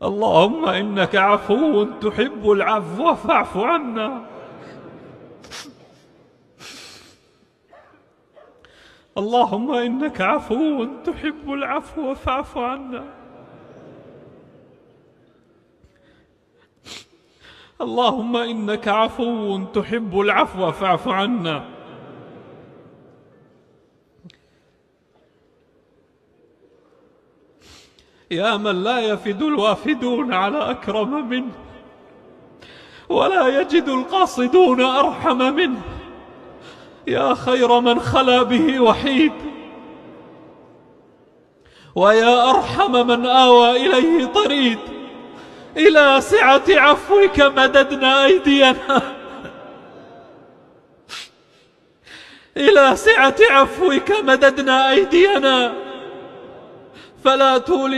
اللهم إنك عفو تحب العفو فاعف عنا. اللهم إنك عفو تحب العفو فاعف عنا. اللهم إنك عفو تحب العفو فاعف عنا. يا من لا يفد الوافدون على أكرم منه، ولا يجد القاصدون أرحم منه، يا خير من خلا به وحيد، ويا أرحم من آوى إليه طريد، إلى سعة عفوك مددنا أيدينا، إلى سعة عفوك مددنا أيدينا، فلا تولنا